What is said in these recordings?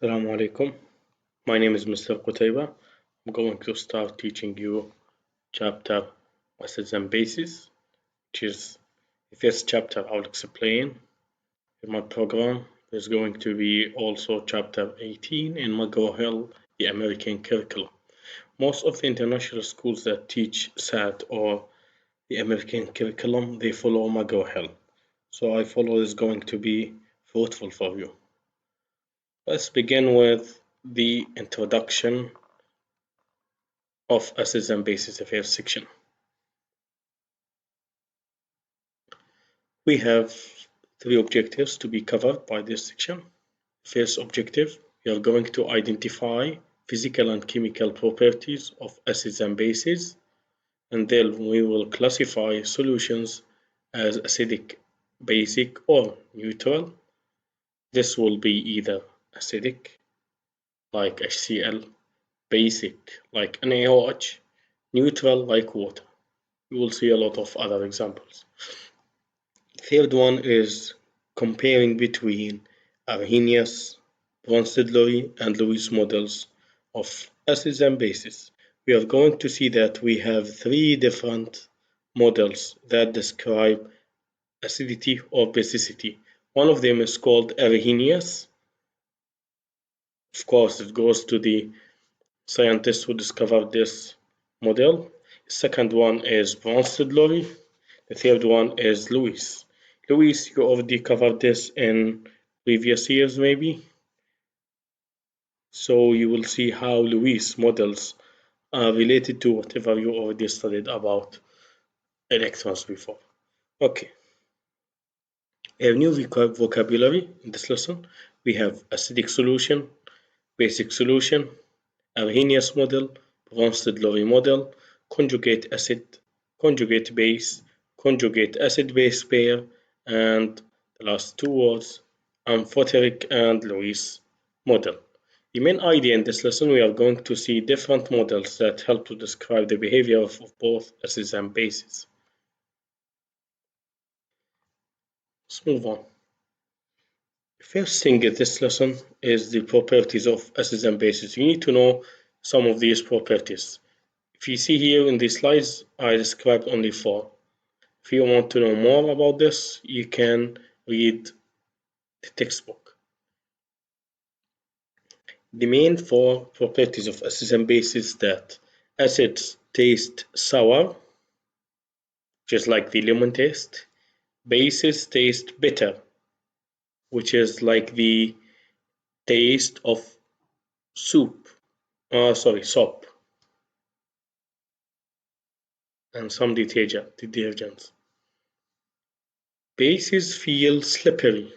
Assalamu alaikum. My name is Mr. Qutayba. I'm going to start teaching you chapter Acids and Bases, which is the first chapter I'll explain in my program. There's going to be also chapter 18 in McGraw-Hill, the American curriculum. Most of the international schools that teach SAT or the American curriculum, they follow McGraw-Hill. So I follow is going to be fruitful for you. Let's begin with the introduction of acids and bases, the first section. We have three objectives to be covered by this section. First objective, we are going to identify physical and chemical properties of acids and bases, and then we will classify solutions as acidic, basic, or neutral. This will be either acidic, like HCl, basic, like NaOH, neutral, like water. You will see a lot of other examples. Third one is comparing between Arrhenius, Bronsted-Lowry, and Lewis models of acids and bases. We are going to see that we have three different models that describe acidity or basicity. One of them is called Arrhenius. Of course, it goes to the scientist who discovered this model. The second one is Bronsted-Lowry. The third one is Lewis. Lewis, you already covered this in previous years, maybe. So you will see how Lewis models are related to whatever you already studied about electrons before. Okay. A new vocabulary in this lesson. We have acidic solution, basic solution, Arrhenius model, Bronsted-Lowry model, conjugate acid, conjugate base, conjugate acid-base pair, and the last two words, amphoteric and Lewis model. The main idea in this lesson, we are going to see different models that help to describe the behavior of both acids and bases. Let's move on. The first thing in this lesson is the properties of acids and bases. You need to know some of these properties. If you see here in these slides, I described only four. If you want to know more about this, you can read the textbook. The main four properties of acids and bases that acids taste sour, just like the lemon taste. Bases taste bitter, which is like the taste of soap. And some detergents. Bases feel slippery.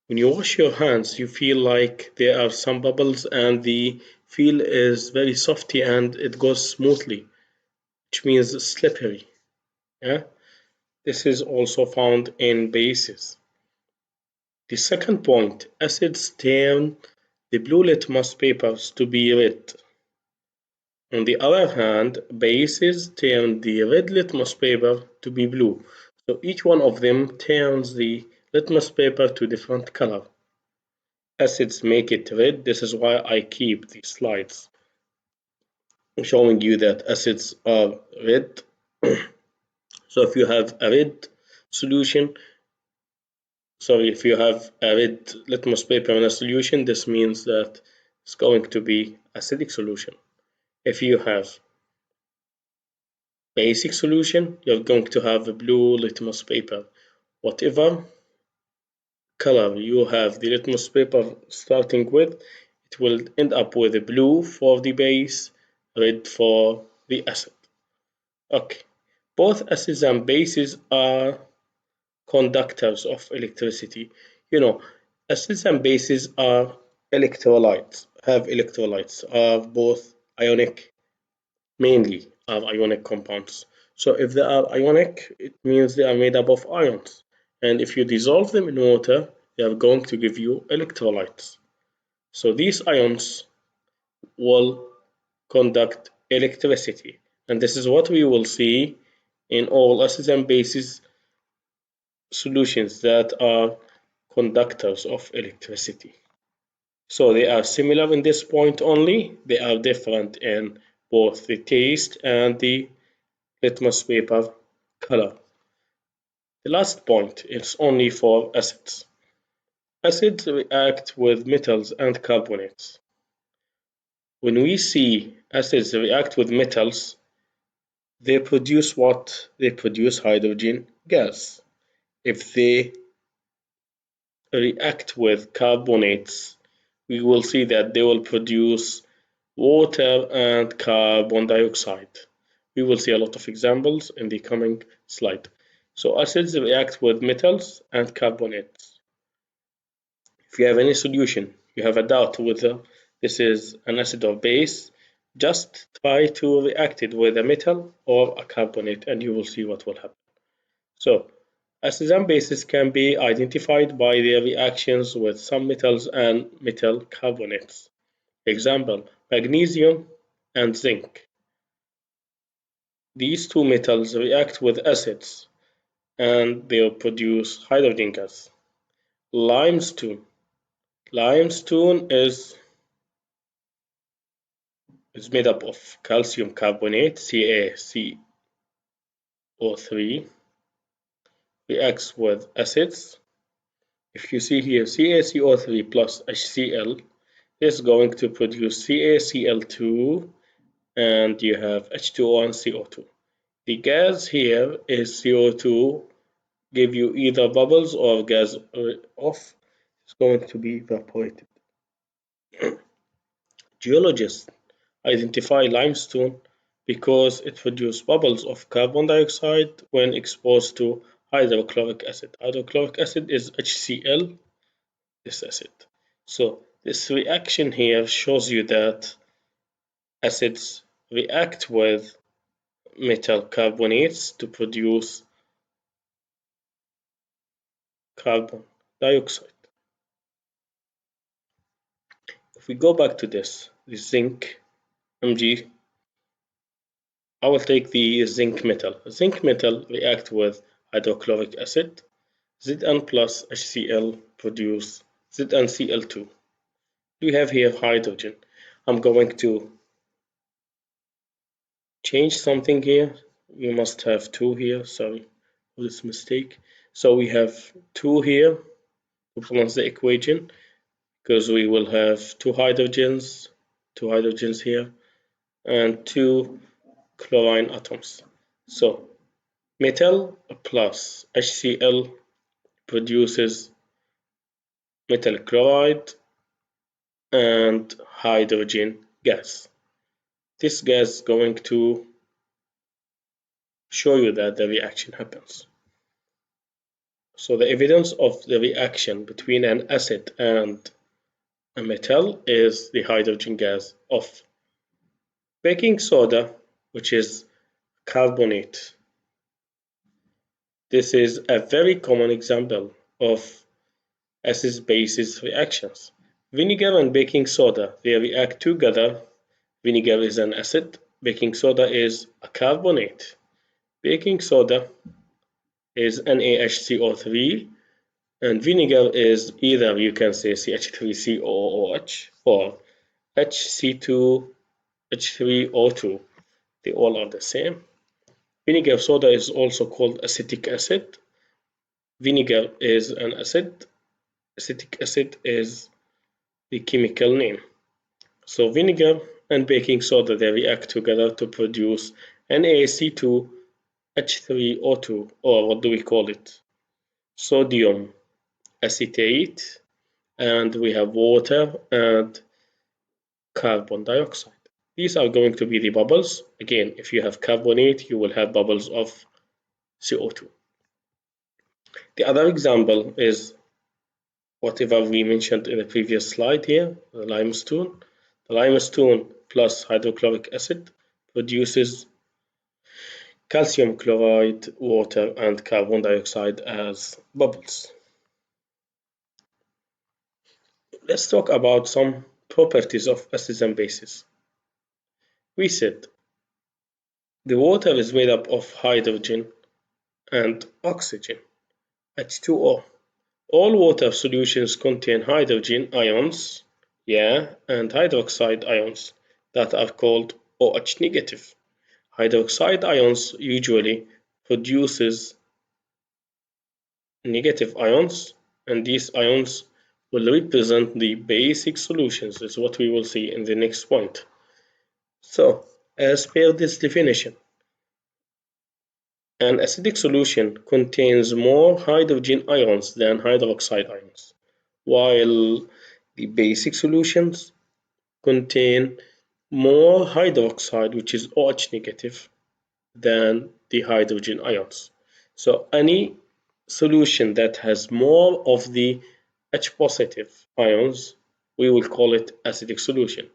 When you wash your hands, you feel like there are some bubbles and the feel is very softy and it goes smoothly, which means slippery. Yeah? This is also found in bases. The second point, acids turn the blue litmus papers to be red. On the other hand, bases turn the red litmus paper to be blue. So each one of them turns the litmus paper to different color. Acids make it red. This is why I keep these slides showing you that acids are red. So if you have a red solution, if you have a red litmus paper in a solution, this means that it's going to be acidic solution. If you have basic solution, you're going to have a blue litmus paper. Whatever color you have the litmus paper starting with, it will end up with a blue for the base, red for the acid. Okay, both acids and bases are conductors of electricity. You know, acids and bases are electrolytes, are both ionic, mainly are ionic compounds. So if they are ionic, it means they are made up of ions. And if you dissolve them in water, they are going to give you electrolytes. So these ions will conduct electricity. And this is what we will see in all acids and bases solutions that are conductors of electricity. So they are similar in this point only. They are different in both the taste and the litmus paper color. The last point is only for acids. Acids react with metals and carbonates. When we see acids react with metals, they produce what? They produce hydrogen gas. If they react with carbonates, we will see that they will produce water and carbon dioxide. We will see a lot of examples in the coming slide. So acids react with metals and carbonates. If you have any solution, you have a doubt whether this is an acid or base, just try to react it with a metal or a carbonate and you will see what will happen. So acids and bases can be identified by their reactions with some metals and metal carbonates. Example, magnesium and zinc. These two metals react with acids and they will produce hydrogen gas. Limestone. Limestone is made up of calcium carbonate, CaCO3, reacts with acids. If you see here CaCO3 plus HCl is going to produce CaCl2 and you have H2O and CO2. The gas here is CO2, give you either bubbles or gas off. It's going to be evaporated. Geologists identify limestone because it produces bubbles of carbon dioxide when exposed to hydrochloric acid. Hydrochloric acid is HCl, this acid. So this reaction here shows you that acids react with metal carbonates to produce carbon dioxide. If we go back to this, the zinc Mg, I will take the zinc metal. Zinc metal react with hydrochloric acid. Zn plus HCl produce ZnCl2. We have here hydrogen. I'm going to change something here. We must have two here. Sorry for this mistake. So we have two here to balance the equation because we will have two hydrogens here, and two chlorine atoms. So metal plus HCl produces metal chloride and hydrogen gas. This gas is going to show you that the reaction happens. So the evidence of the reaction between an acid and a metal is the hydrogen gas of baking soda, which is carbonate. This is a very common example of acid-bases reactions. Vinegar and baking soda, they react together. Vinegar is an acid, baking soda is a carbonate. Baking soda is NaHCO3 and vinegar is either you can say CH3COOH or HC2H3O2. They all are the same. Vinegar soda is also called acetic acid. Vinegar is an acid. Acetic acid is the chemical name. So vinegar and baking soda, they react together to produce NaC2H3O2, or what do we call it? Sodium acetate, and we have water and carbon dioxide. These are going to be the bubbles. Again, if you have carbonate, you will have bubbles of CO2. The other example is whatever we mentioned in the previous slide here, the limestone. The limestone plus hydrochloric acid produces calcium chloride, water, and carbon dioxide as bubbles. Let's talk about some properties of acids and bases. We said the water is made up of hydrogen and oxygen, H2O. All water solutions contain hydrogen ions, yeah, and hydroxide ions that are called OH negative. Hydroxide ions usually produces negative ions, and these ions will represent the basic solutions. Is what we will see in the next point. So, as per this definition, an acidic solution contains more hydrogen ions than hydroxide ions, while the basic solutions contain more hydroxide, which is OH negative, than the hydrogen ions. So any solution that has more of the H positive ions, we will call it acidic solution.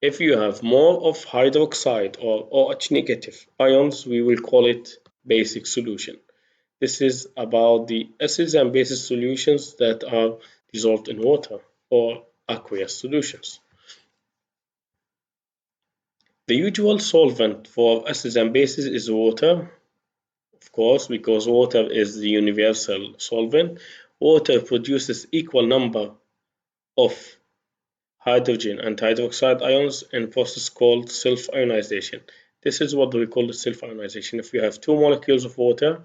If you have more of hydroxide or OH negative ions, we will call it basic solution. This is about the acids and bases solutions that are dissolved in water or aqueous solutions. The usual solvent for acids and bases is water, of course, because water is the universal solvent. Water produces equal number of hydrogen and hydroxide ions in a process called self-ionization. This is what we call self-ionization. If you have two molecules of water,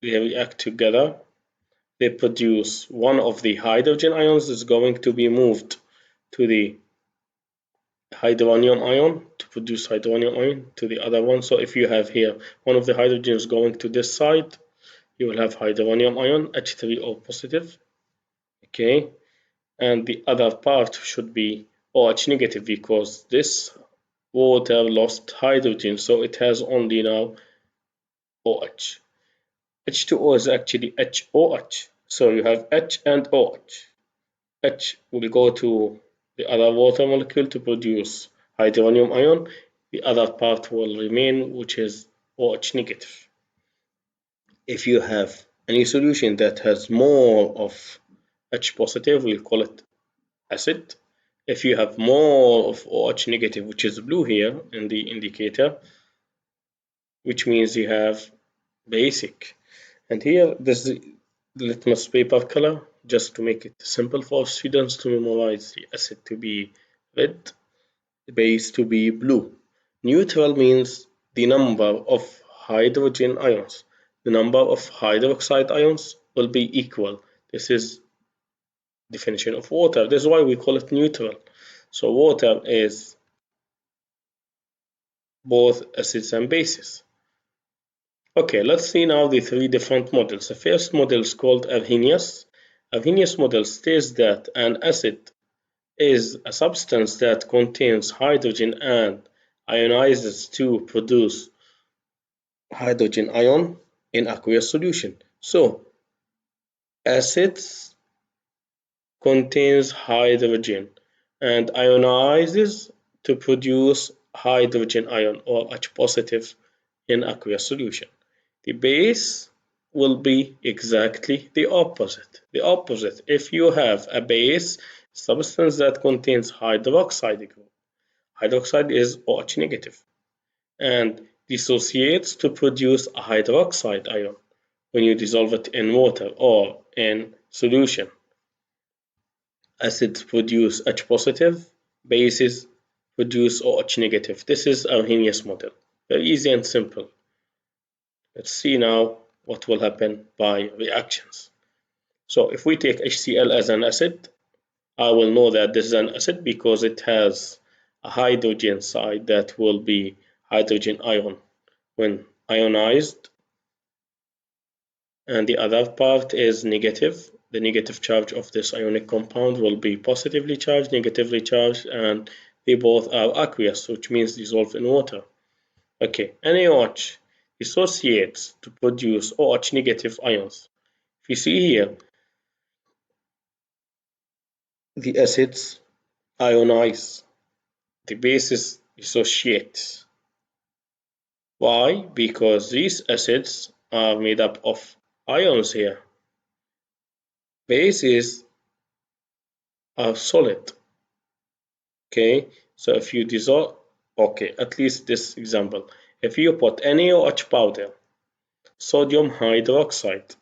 they react together, they produce one of the hydrogen ions is going to be moved to the hydronium ion to produce hydronium ion to the other one. So if you have here one of the hydrogens going to this side, you will have hydronium ion H3O positive, okay, and the other part should be OH negative because this water lost hydrogen, so it has only now OH. H2O is actually HOH, so you have H and OH. H will go to the other water molecule to produce hydronium ion. The other part will remain, which is OH negative. If you have any solution that has more of H positive, we'll call it acid. If you have more of OH negative, which is blue here in the indicator, which means you have basic. And here, this is the litmus paper color, just to make it simple for students to memorize the acid to be red, the base to be blue. Neutral means the number of hydrogen ions. The number of hydroxide ions will be equal. This is definition of water. This is why we call it neutral. So water is both acids and bases. Okay, let's see now the three different models. The first model is called Arrhenius. Arrhenius model states that an acid is a substance that contains hydrogen and ionizes to produce hydrogen ion in aqueous solution. So acids contains hydrogen and ionizes to produce hydrogen ion or H positive in aqueous solution. The base will be exactly the opposite. The opposite, if you have a base substance that contains hydroxide group, hydroxide is OH negative and dissociates to produce a hydroxide ion when you dissolve it in water or in solution. Acids produce H positive, bases produce OH negative. This is Arrhenius model. Very easy and simple. Let's see now what will happen by reactions. So if we take HCl as an acid, I will know that this is an acid because it has a hydrogen side that will be hydrogen ion when ionized, and the other part is negative. The negative charge of this ionic compound will be positively charged, negatively charged, and they both are aqueous, which means dissolved in water. Okay, NaOH dissociates to produce OH negative ions. If you see here, the acids ionize, the bases dissociate. Why? Because these acids are made up of ions here. Bases are solid. Okay, so if you dissolve, okay, at least this example, if you put NaOH powder, sodium hydroxide,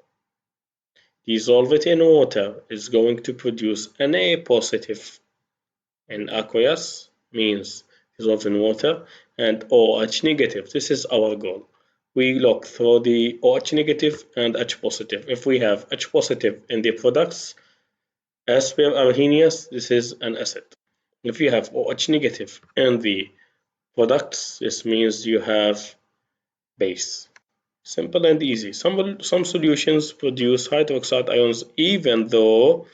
dissolve it in water, is going to produce Na positive, and aqueous means dissolved in water, and OH negative. This is our goal. We look through the OH negative and H positive. If we have H positive in the products, as per Arrhenius, this is an acid. If you have OH negative in the products, this means you have base. Simple and easy. Some solutions produce hydroxide ions even though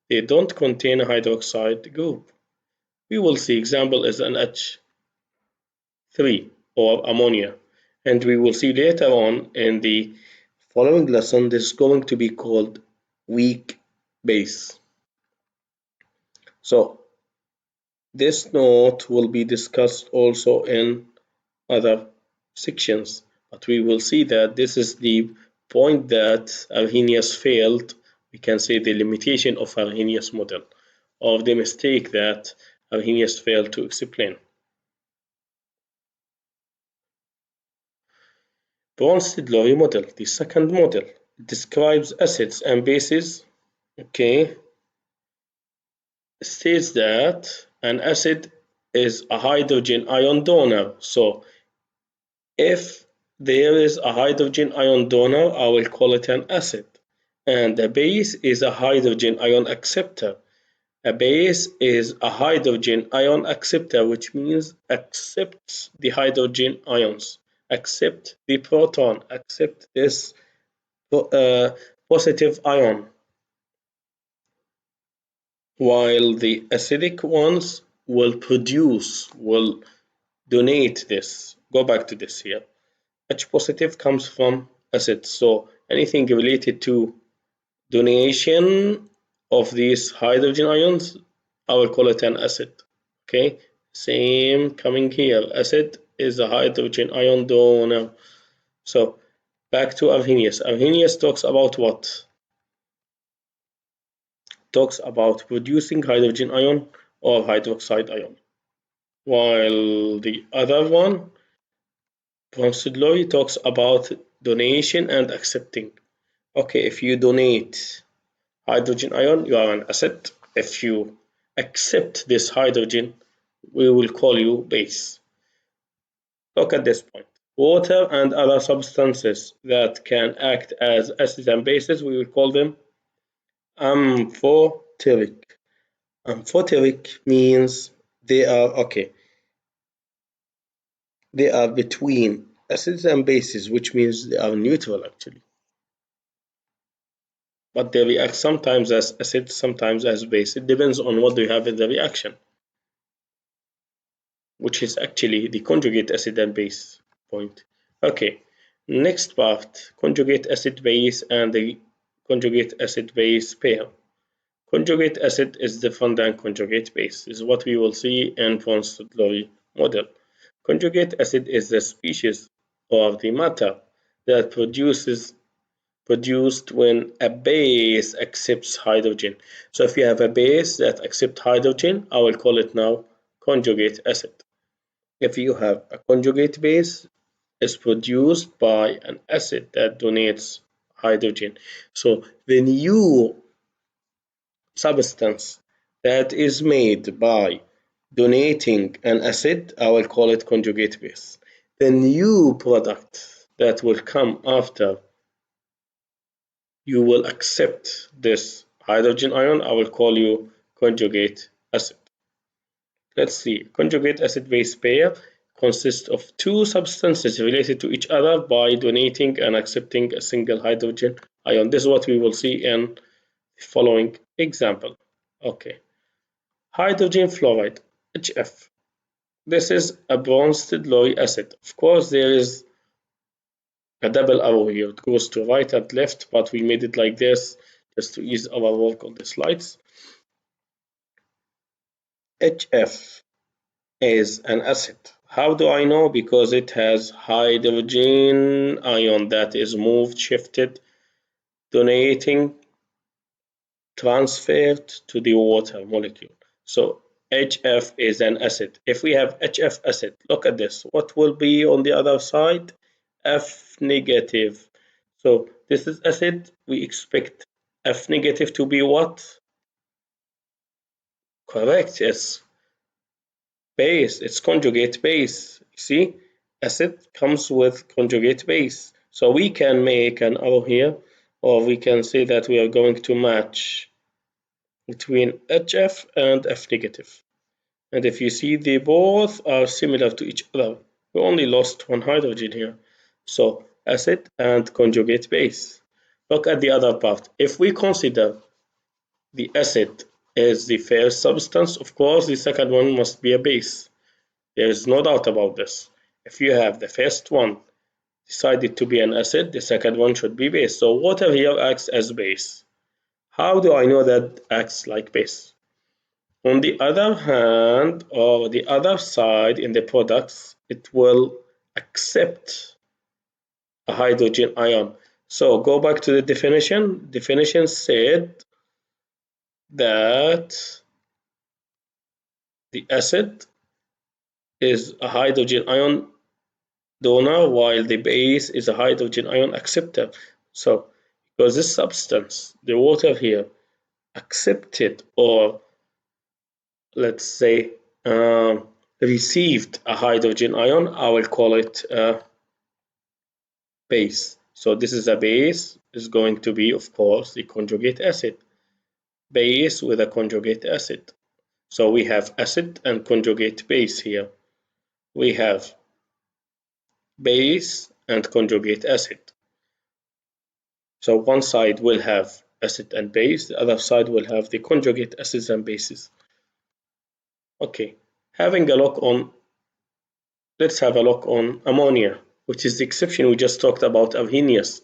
they don't contain a hydroxide group. We will see example is an H3 or ammonia, and we will see later on in the following lesson this is going to be called weak base. So this note will be discussed also in other sections, but we will see that this is the point that Arrhenius failed. We can say the limitation of Arrhenius model, or the mistake that Arrhenius failed to explain. Bronsted-Lowry model, the second model, describes acids and bases. Okay, states that an acid is a hydrogen ion donor. So if there is a hydrogen ion donor, I will call it an acid. And a base is a hydrogen ion acceptor. A base is a hydrogen ion acceptor, which means accepts the hydrogen ions, accept the proton, accept this positive ion. While the acidic ones will donate this. Go back to this here. H positive comes from acid, so anything related to donation of these hydrogen ions, I will call it an acid. Okay, same coming here. Acid is a hydrogen ion donor. So back to Arrhenius. Arrhenius talks about what? Talks about producing hydrogen ion or hydroxide ion. While the other one, Bronsted-Lowry, talks about donation and accepting. Okay, if you donate hydrogen ion, you are an acid. If you accept this hydrogen, we will call you base. Look at this point. Water and other substances that can act as acids and bases, we will call them amphoteric. Amphoteric means they are they are between acids and bases, which means they are neutral actually. But they react sometimes as acid, sometimes as base. It depends on what you have in the reaction, which is actually the conjugate acid and base point. Okay, next part, conjugate acid base and the conjugate acid base pair. Conjugate acid is different than conjugate base. This is what we will see in Bronsted-Lowry model. Conjugate acid is the species or the matter that produced when a base accepts hydrogen. So if you have a base that accepts hydrogen, I will call it now conjugate acid. If you have a conjugate base, it's produced by an acid that donates hydrogen. So the new substance that is made by donating an acid, I will call it conjugate base. The new product that will come after you will accept this hydrogen ion, I will call you conjugate acid. Let's see. Conjugate acid-base pair consists of two substances related to each other by donating and accepting a single hydrogen ion. This is what we will see in the following example. Okay. Hydrogen fluoride, HF. This is a Bronsted-Lowry acid. Of course, there is a double arrow here. It goes to right and left, but we made it like this just to ease our work on the slides. HF is an acid. How do I know? Because it has hydrogen ion that is moved, shifted, donating, transferred to the water molecule. So HF is an acid. If we have HF acid, look at this. What will be on the other side? F negative. So this is acid. We expect F negative to be what? Correct, it's base, it's conjugate base. See, acid comes with conjugate base. So we can make an arrow here, or we can say that we are going to match between HF and F negative. And if you see, they both are similar to each other. We only lost one hydrogen here. So acid and conjugate base. Look at the other part. If we consider the acid as the first substance, of course the second one must be a base. There is no doubt about this. If you have the first one decided to be an acid, the second one should be base. So water here acts as base. How do I know that acts like base? On the other hand, or the other side in the products, it will accept a hydrogen ion. So go back to the definition. Definition said that the acid is a hydrogen ion donor while the base is a hydrogen ion acceptor. So because this substance, the water here, accepted, or let's say received a hydrogen ion, I will call it base. So this is a base, is going to be, of course, the conjugate acid. Base with a conjugate acid. So we have acid and conjugate base here. We have base and conjugate acid. So one side will have acid and base, the other side will have the conjugate acids and bases. Okay, having a look on, let's have a look on ammonia, which is the exception we just talked about, Arrhenius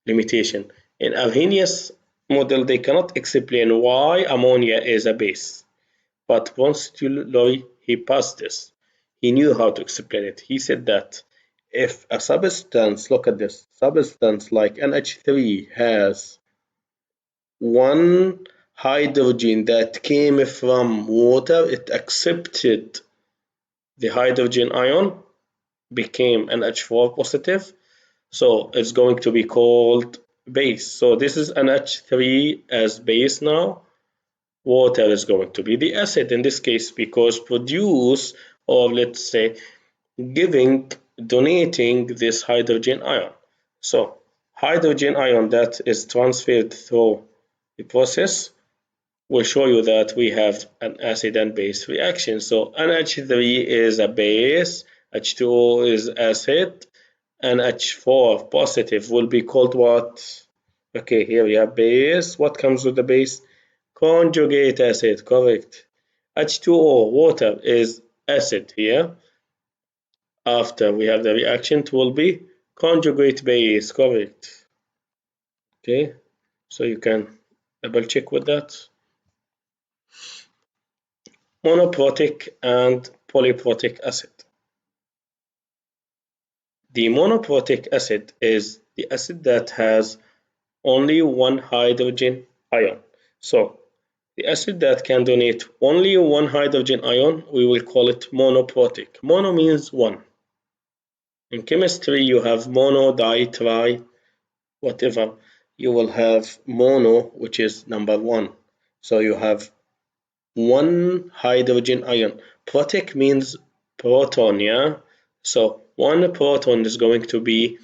limitation. In Arrhenius model, they cannot explain why ammonia is a base. But Ponce de Leroy, he passed this. He knew how to explain it. He said that if a substance, look at this, substance like NH3 has one hydrogen that came from water, it accepted the hydrogen ion, became NH4 positive, so it's going to be called base. So this is NH3 as base now. Water is going to be the acid in this case, because produce, or let's say donating this hydrogen ion. So hydrogen ion that is transferred through the process will show you that we have an acid and base reaction. So NH3 is a base, H2O is acid, and H4 positive will be called what? Okay, here we have base. What comes with the base? Conjugate acid, correct. H2O, water, is acid here. After we have the reaction, it will be conjugate base, correct. Okay, so you can double check with that. Monoprotic and polyprotic acid. The monoprotic acid is the acid that has only one hydrogen ion. So the acid that can donate only one hydrogen ion, we will call it monoprotic. Mono means one. In chemistry, you have mono, di, tri, whatever. You will have mono, which is number one. So you have one hydrogen ion. Protic means proton, yeah? So one proton is going to be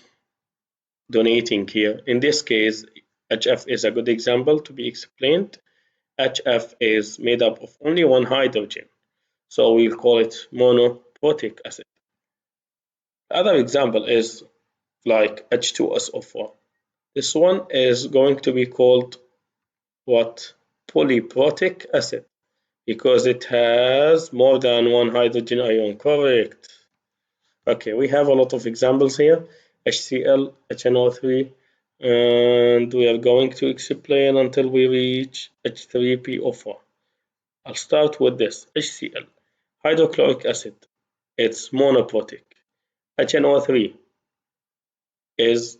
donating here. In this case, HF is a good example to be explained. HF is made up of only one hydrogen. So we'll call it monoprotic acid. The other example is like H2SO4. This one is going to be called what? Polyprotic acid, because it has more than one hydrogen ion, correct. Okay, we have a lot of examples here, HCl, HNO3, and we are going to explain until we reach H3PO4. I'll start with this, HCl, hydrochloric acid, it's monoprotic. HNO3 is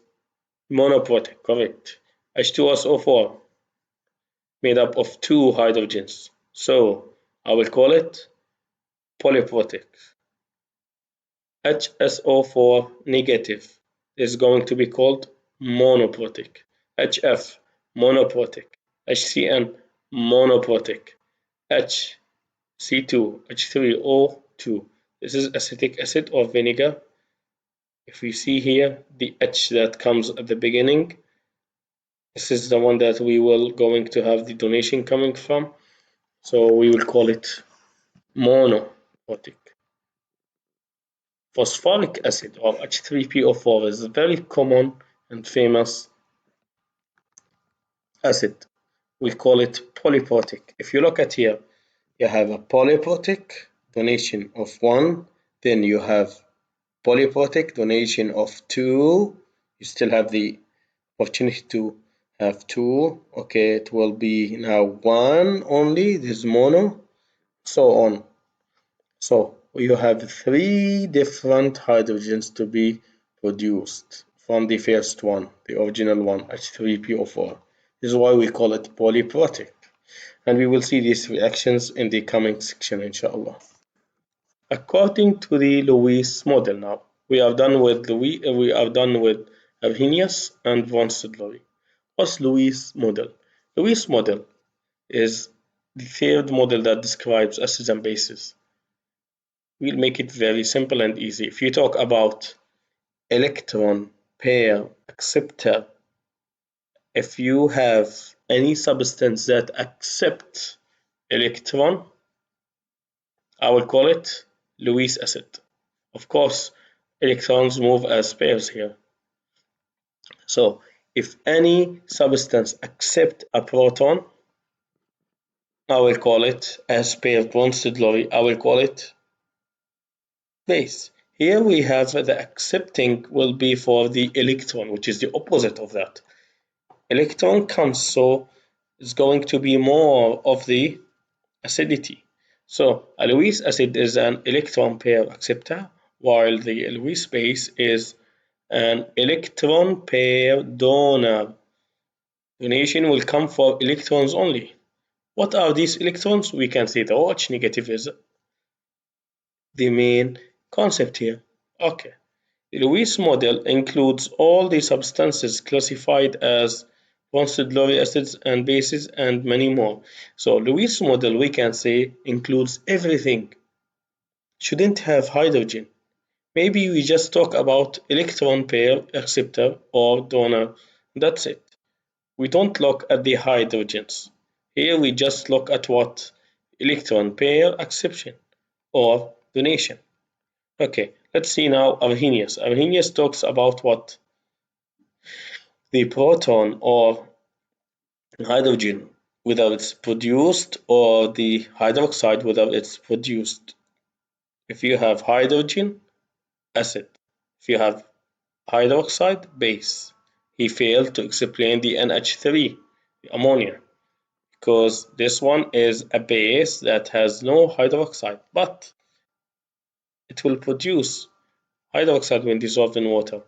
monoprotic, correct. H2SO4 made up of two hydrogens, so I will call it polyprotic. HSO4 negative is going to be called monoprotic. HF monoprotic, HCN monoprotic, HC2, H3O2. This is acetic acid or vinegar. If we see here the H that comes at the beginning, this is the one that we will going to have the donation coming from. So we will call it monoprotic. Phosphoric acid or H3PO4 is a very common and famous acid. We call it polyprotic. If you look at here, you have a polyprotic donation of 1, then you have polyprotic donation of 2. You still have the opportunity to have 2. Okay, it will be now 1 only, this is mono, so on. So you have 3 different hydrogens to be produced from the first one, the original one, H3PO4. This is why we call it polyprotic. And we will see these reactions in the coming section, inshallah. According to the Lewis model now, we are done with Arrhenius and von Stadler. What's Lewis model? Lewis model is the third model that describes acids and bases. We'll make it very simple and easy. If you talk about electron pair acceptor, if you have any substance that accepts electron, I will call it Lewis acid. Of course, electrons move as pairs here. So if any substance accepts a proton, I will call it, as per von Stadler, I will call it base. Here we have the accepting will be for the electron, which is the opposite of that. Electron comes, so it's going to be more of the acidity. So a Lewis acid is an electron pair acceptor, while the Lewis base is an electron pair donor. Donation will come for electrons only. What are these electrons? We can see the OH negative is the main concept here. Okay. The Lewis model includes all the substances classified as von Stadler acids and bases and many more. So Lewis model, we can say, includes everything. Shouldn't have hydrogen. Maybe we just talk about electron pair acceptor or donor. That's it. We don't look at the hydrogens. Here we just look at what? Electron pair acception or donation. Okay, let's see now Arrhenius. Arrhenius talks about what? The proton or hydrogen, whether it's produced, or the hydroxide, whether it's produced. If you have hydrogen, acid. If you have hydroxide, base. He failed to explain the NH3, the ammonia, because this one is a base that has no hydroxide, but it will produce hydroxide when dissolved in water.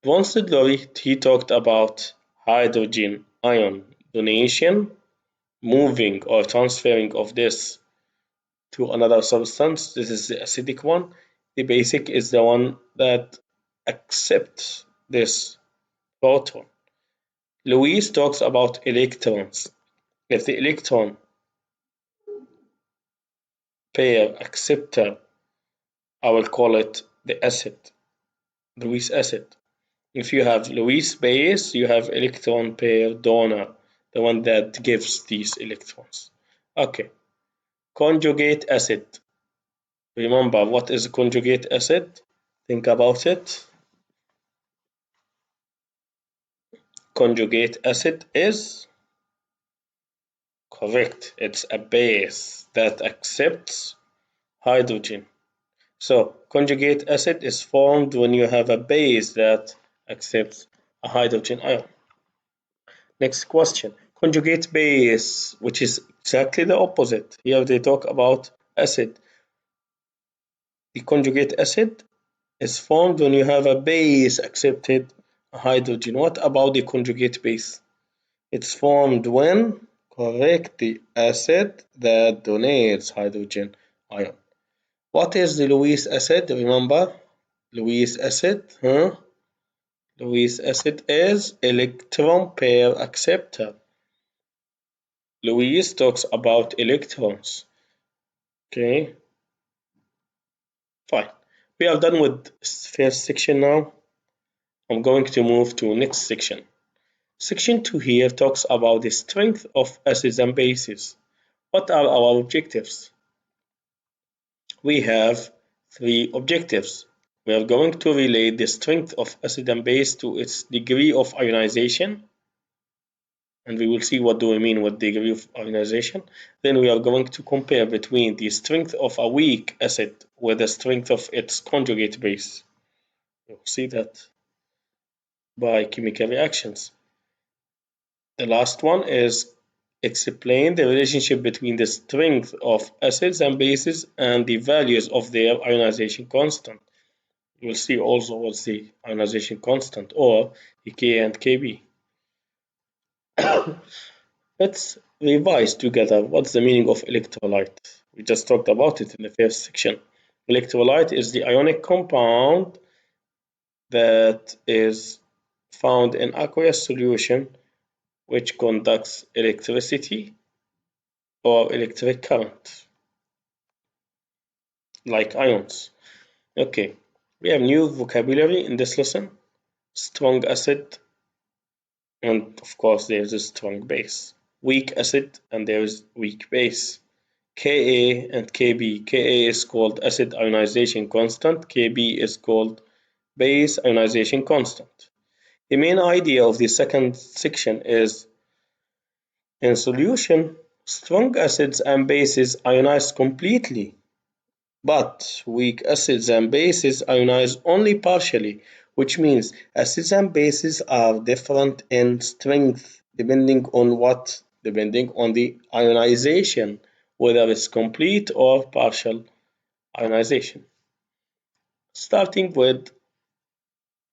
Von Stadler, he talked about hydrogen ion donation, moving or transferring of this to another substance. This is the acidic one. The basic is the one that accepts this proton. Lewis talks about electrons. If the electron pair acceptor, I will call it the acid, Lewis acid. If you have Lewis base, you have electron pair donor, the one that gives these electrons. Okay, conjugate acid. Remember, what is conjugate acid? Think about it. Conjugate acid is correct. It's a base that accepts hydrogen. So conjugate acid is formed when you have a base that accepts a hydrogen ion. Next question. Conjugate base, which is exactly the opposite. Here they talk about acid. The conjugate acid is formed when you have a base accepted a hydrogen. What about the conjugate base? It's formed when, correct, the acid that donates hydrogen ion. What is the Lewis acid? Remember, Lewis acid, Lewis acid is electron pair acceptor. Lewis talks about electrons. Okay, fine. We are done with first section now. I'm going to move to next section. Section 2 here talks about the strength of acids and bases. What are our objectives? We have three objectives. We are going to relate the strength of acid and base to its degree of ionization, and we will see what do we mean with degree of ionization. Then we are going to compare between the strength of a weak acid with the strength of its conjugate base. You'll see that by chemical reactions. The last one is explain the relationship between the strength of acids and bases and the values of their ionization constant. You will see also what's the ionization constant, or the K and Kb. Let's revise together what's the meaning of electrolyte. We just talked about it in the first section. Electrolyte is the ionic compound that is found in aqueous solution which conducts electricity or electric current, like ions. Okay, we have new vocabulary in this lesson. Strong acid, and of course there is a strong base. Weak acid, and there is weak base. Ka and Kb. Ka is called acid ionization constant. Kb is called base ionization constant. The main idea of the second section is in solution, strong acids and bases ionize completely, but weak acids and bases ionize only partially, which means acids and bases are different in strength depending on what? Depending on the ionization, whether it's complete or partial ionization. Starting with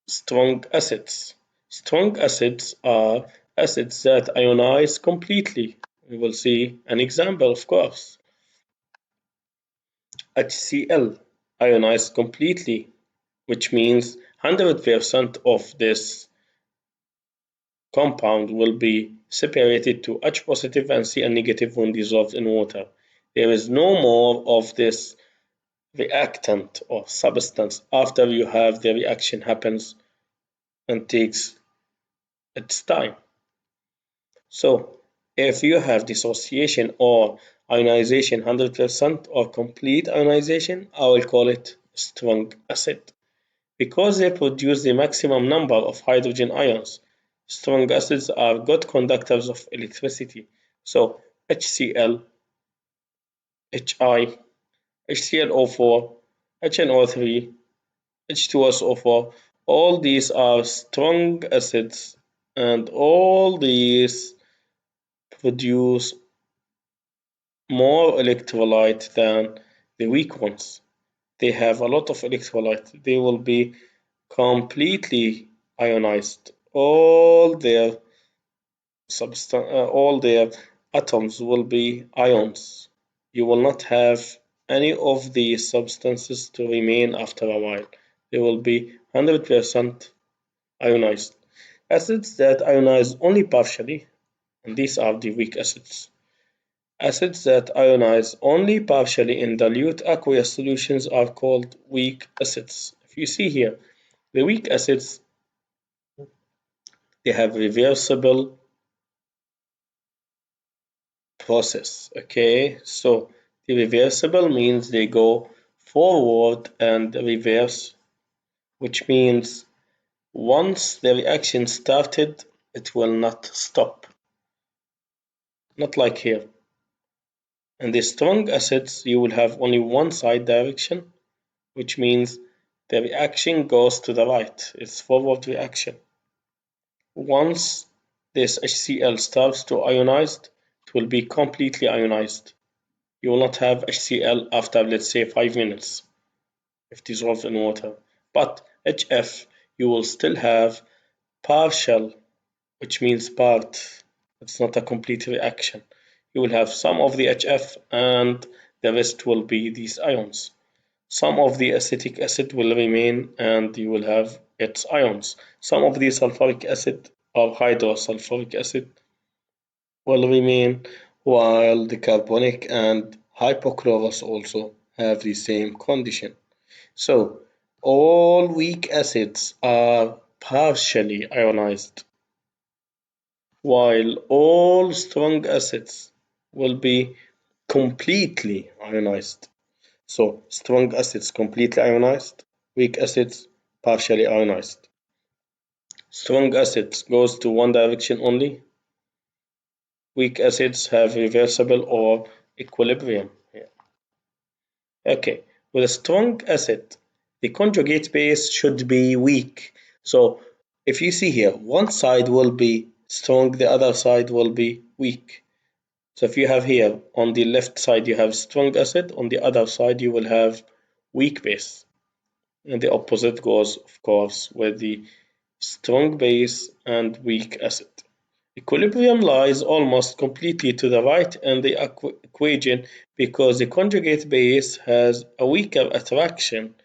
strong acids. Strong acids are acids that ionize completely. We will see an example, of course. HCl ionized completely, which means 100% of this compound will be separated to H positive and Cl negative when dissolved in water. There is no more of this reactant or substance after you have the reaction happens and takes its time. So if you have dissociation or ionization 100% or complete ionization, I will call it strong acid. Because they produce the maximum number of hydrogen ions, strong acids are good conductors of electricity. So HCl, Hi, HClO4, HNO3, H2SO4, all these are strong acids, and all these produce more electrolyte than the weak ones. They have a lot of electrolyte. They will be completely ionized. All their atoms will be ions. You will not have any of these substances to remain after a while. They will be 100% ionized. Acids that ionize only partially, and these are the weak acids. Acids that ionize only partially in dilute aqueous solutions are called weak acids. If you see here, the weak acids, they have reversible process. Okay, so the reversible means they go forward and reverse, which means once the reaction started, it will not stop. Not like here. In the strong acids, you will have only one side direction, which means the reaction goes to the right. It's forward reaction. Once this HCl starts to ionize, it will be completely ionized. You will not have HCl after, let's say, 5 minutes if dissolved in water. But HF, you will still have partial, which means part. It's not a complete reaction. You will have some of the HF and the rest will be these ions. Some of the acetic acid will remain and you will have its ions. Some of the sulfuric acid or hydrosulfuric acid will remain, while the carbonic and hypochlorous also have the same condition. So all weak acids are partially ionized, while all strong acids will be completely ionized. So strong acids completely ionized, weak acids partially ionized. Strong acids goes to one direction only. Weak acids have reversible or equilibrium here. Okay, with a strong acid, the conjugate base should be weak. So if you see here, one side will be strong, the other side will be weak. So if you have here on the left side you have strong acid, on the other side you will have weak base. And the opposite goes, of course, with the strong base and weak acid. Equilibrium lies almost completely to the right in the equation because the conjugate base has a weaker attraction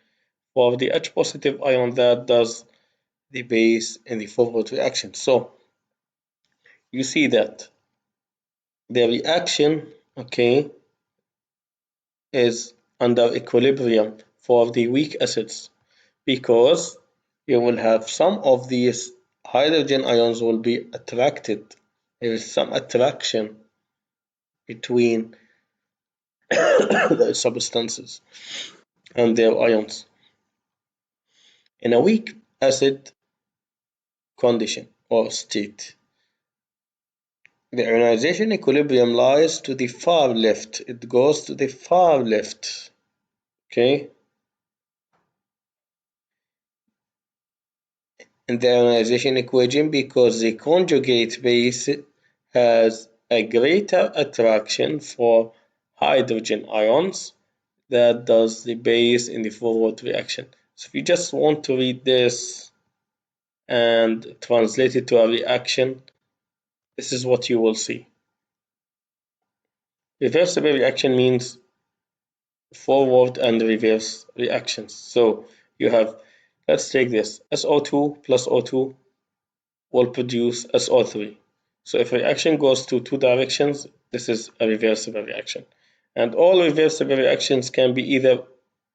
for the H positive ion that does the base in the forward reaction. So you see that the reaction, okay, is under equilibrium for the weak acids because you will have some of these hydrogen ions will be attracted. There is some attraction between the substances and their ions. In a weak acid condition or state, the ionization equilibrium lies to the far left. It goes to the far left. Okay? In the ionization equation because the conjugate base has a greater attraction for hydrogen ions that does the base in the forward reaction. So if you just want to read this and translate it to a reaction, this is what you will see. Reversible reaction means forward and reverse reactions. So you have, let's take this, SO2 plus O2 will produce SO3. So if a reaction goes to two directions, this is a reversible reaction. And all reversible reactions can be either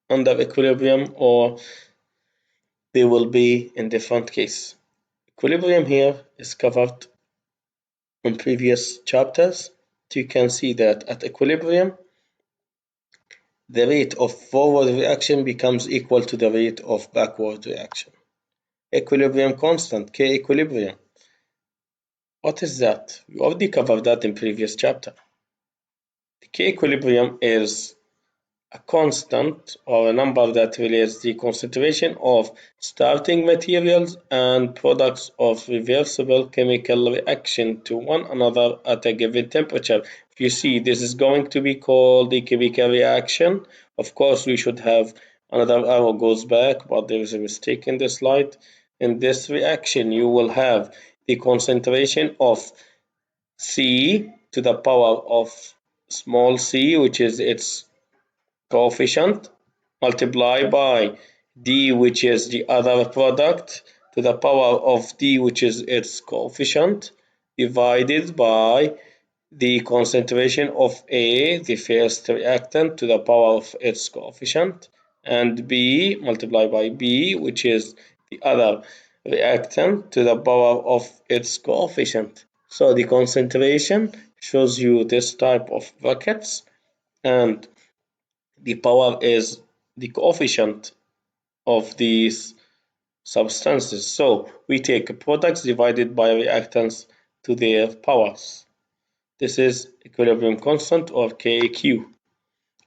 under equilibrium or they will be in different case. Equilibrium here is covered in previous chapters. So you can see that at equilibrium, the rate of forward reaction becomes equal to the rate of backward reaction. Equilibrium constant, K equilibrium. What is that? We already covered that in previous chapter. The K equilibrium is a constant or a number that relates the concentration of starting materials and products of reversible chemical reaction to one another at a given temperature. If you see, this is going to be called the chemical reaction. Of course, we should have another arrow goes back, but there is a mistake in the slide. In this reaction, you will have the concentration of C to the power of small c, which is its coefficient, multiply by d, which is the other product, to the power of d, which is its coefficient, divided by the concentration of A, the first reactant, to the power of its coefficient, and B multiplied by B, which is the other reactant, to the power of its coefficient. So the concentration shows you this type of brackets, and the power is the coefficient of these substances. So we take products divided by reactants to their powers. This is equilibrium constant or KQ.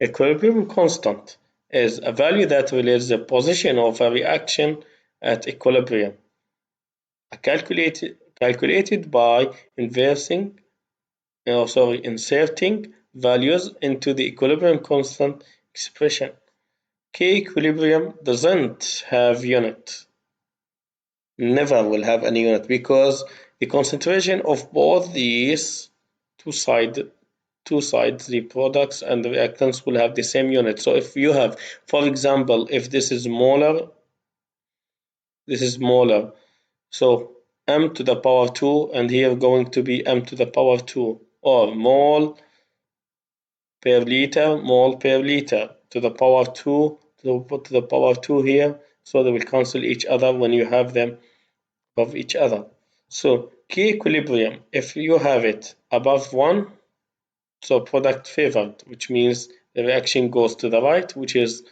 Equilibrium constant is a value that relates the position of a reaction at equilibrium, calculated by inserting values into the equilibrium constant expression. K equilibrium doesn't have unit, never will have any unit, because the concentration of both these two sides, the products and the reactants, will have the same unit. So if you have, for example, if this is molar This is molar. So m to the power 2, and here going to be m to the power 2, or mole per liter to the power 2 to the power 2 here. So they will cancel each other when you have them above each other. So K equilibrium, if you have it above 1, so product favored, which means the reaction goes to the right, which is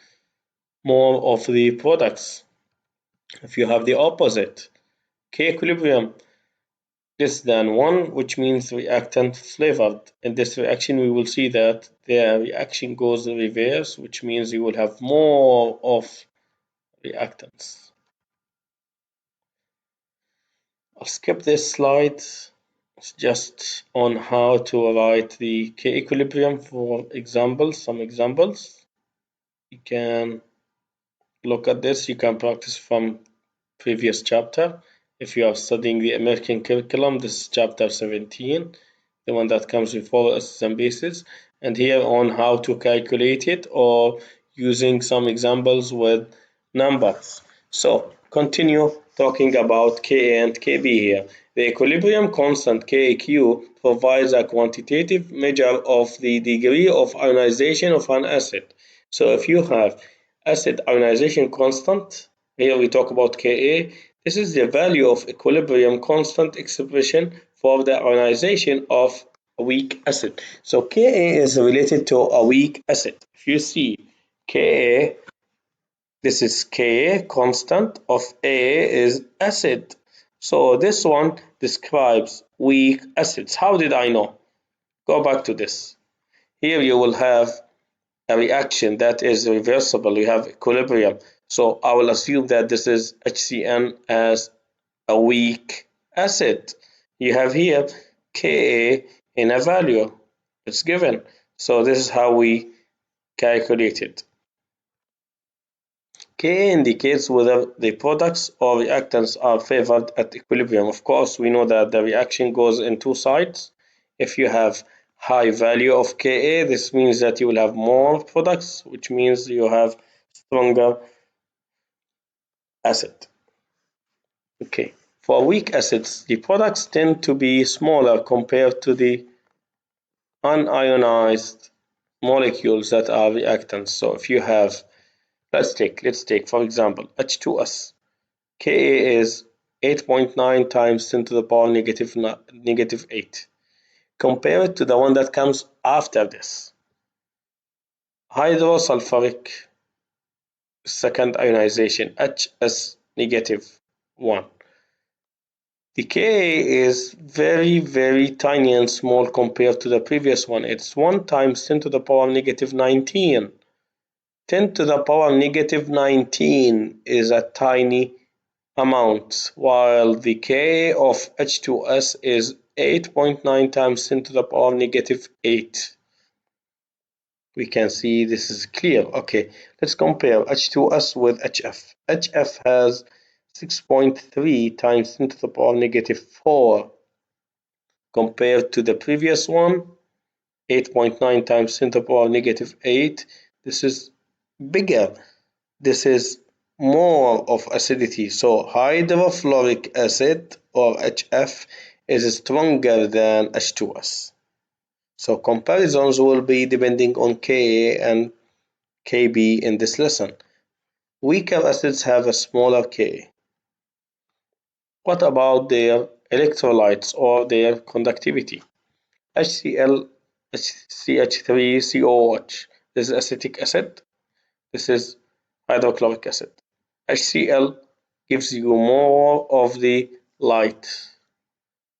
more of the products. If you have the opposite, K equilibrium less than 1, which means reactant flavored. In this reaction, we will see that the reaction goes reverse, which means you will have more of reactants. I'll skip this slide. It's just on how to write the K equilibrium for examples, some examples. You can look at this, you can practice from previous chapter. If you are studying the American curriculum, this is chapter 17, the one that comes with all acids and bases, and here on how to calculate it or using some examples with numbers. So continue talking about Ka and Kb here. The equilibrium constant Keq provides a quantitative measure of the degree of ionization of an acid. So if you have acid ionization constant, here we talk about Ka. This is the value of equilibrium constant expression for the ionization of a weak acid. So Ka is related to a weak acid. If you see Ka, this is Ka constant of A is acid. So this one describes weak acids. How did I know? Go back to this. Here you will have a reaction that is reversible. You have equilibrium. So I will assume that this is HCN as a weak acid. You have here Ka in a value. It's given. So this is how we calculate it. Ka indicates whether the products or reactants are favored at equilibrium. Of course, we know that the reaction goes in two sides. If you have high value of Ka, this means that you will have more products, which means you have stronger acid. Okay. For weak acids, the products tend to be smaller compared to the unionized molecules that are reactants. So if you have, let's take for example H2S. Ka is 8.9 times 10 to the power negative 8. Compare it to the one that comes after this. Hydrosulfuric second ionization, HS negative 1. The Ka is very tiny and small compared to the previous one. It's 1 times 10 to the power negative 19. 10 to the power negative 19 is a tiny amount, while the Ka of H2S is 8.9 times 10 to the power negative 8. We can see this is clear. Okay, let's compare H2S with HF. HF has 6.3 times 10 to the power negative 4 compared to the previous one, 8.9 times 10 to the power negative 8. This is bigger. This is more of acidity. So hydrofluoric acid or HF is stronger than H2S. So comparisons will be depending on Ka and Kb in this lesson. Weaker acids have a smaller Ka. What about their electrolytes or their conductivity? HCl, CH3COOH. This is acetic acid. This is hydrochloric acid. HCl gives you more of the light.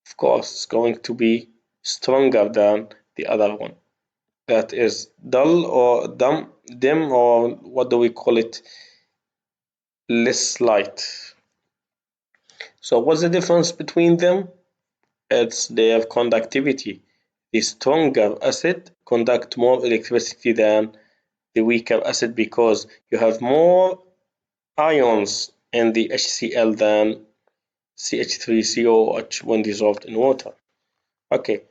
Of course, it's going to be stronger than the other one. That is dull or dim, or what do we call it? Less light. So what's the difference between them? It's their conductivity. The stronger acid conduct more electricity than the weaker acid because you have more ions in the HCl than CH3COOH when dissolved in water. Okay,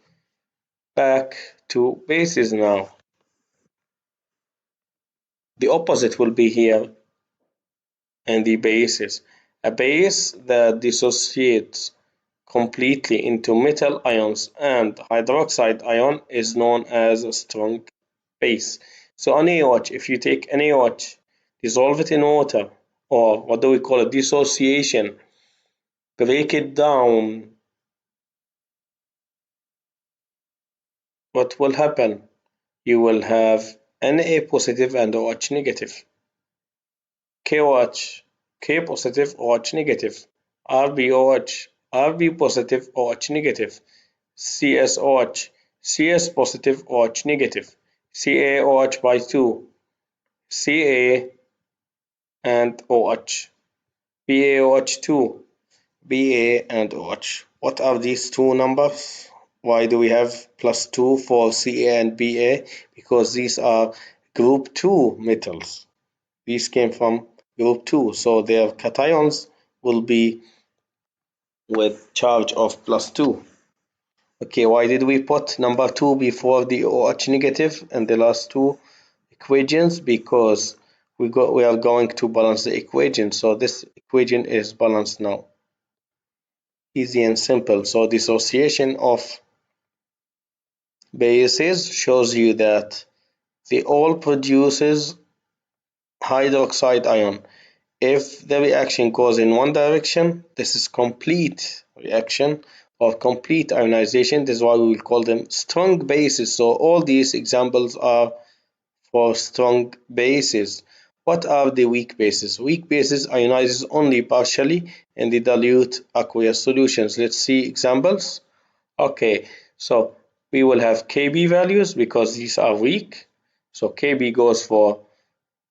back to bases now. The opposite will be here and the bases. A base that dissociates completely into metal ions and hydroxide ion is known as a strong base. So NaOH, if you take NaOH, dissolve it in water, or what do we call it, dissociation, break it down, what will happen? You will have Na positive and OH negative, KOH, K positive, OH negative, RbOH, Rb positive, OH negative, CSOH, CS positive, OH negative, CaOH by 2, Ca and OH, BaOH2, Ba and OH. What are these two numbers? Why do we have +2 for Ca and Ba? Because these are group 2 metals. These came from group 2, so their cations will be with charge of +2. Okay, why did we put number 2 before the OH negative and the last two equations? Because we are going to balance the equation, so this equation is balanced now. Easy and simple. So dissociation of bases shows you that they all produces hydroxide ion. If the reaction goes in one direction, this is complete reaction or complete ionization. This is why we will call them strong bases. So all these examples are for strong bases. What are the weak bases? Weak bases ionizes only partially in the dilute aqueous solutions. Let's see examples. Okay, so we will have Kb values because these are weak. So Kb goes for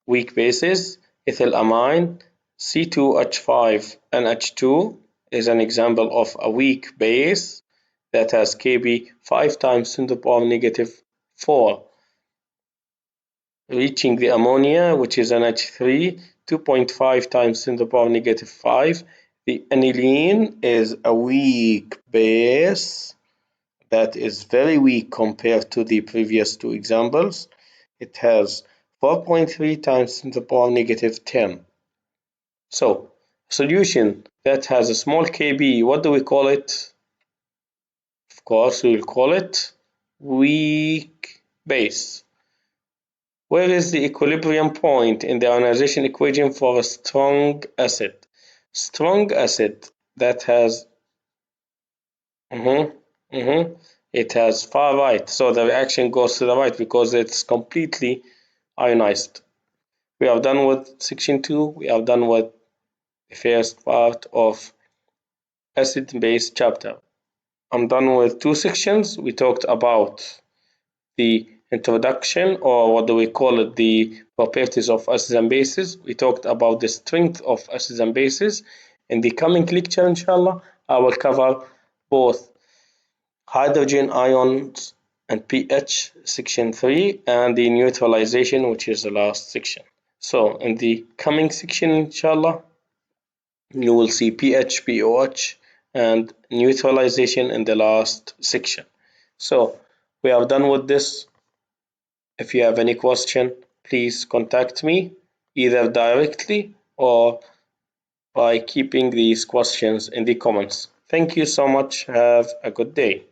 weak bases. Ethylamine, C2H5NH2 is an example of a weak base that has Kb 5 times 10 to the power negative 4. Reaching the ammonia, which is NH3, 2.5 times 10 to the power negative 5. The aniline is a weak base that is very weak compared to the previous two examples. It has 4.3 times 10 to the power negative 10. So, solution that has a small Kb, what do we call it? Of course, we will call it weak base. Where is the equilibrium point in the ionization equation for a strong acid? Strong acid that has it has far right, so the reaction goes to the right because it's completely ionized. We are done with section 2. We are done with the first part of acid and base chapter. I'm done with 2 sections. We talked about the introduction, or what do we call it, the properties of acids and bases. We talked about the strength of acids and bases. In the coming lecture, inshallah, I will cover both hydrogen ions and pH, section 3, and the neutralization, which is the last section. So in the coming section, inshallah, you will see pH, pOH, and neutralization in the last section. So we are done with this. If you have any question, please contact me either directly or by keeping these questions in the comments. Thank you so much. Have a good day.